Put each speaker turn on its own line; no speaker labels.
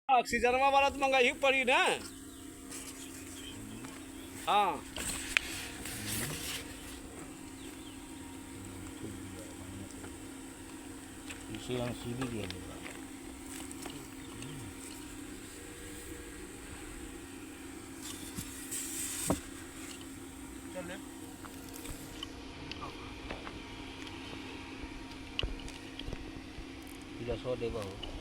Oxygen वाला तो महंगाई पड़ी ना। हाँ
इसे हम सीधी दिया tidak so deh bau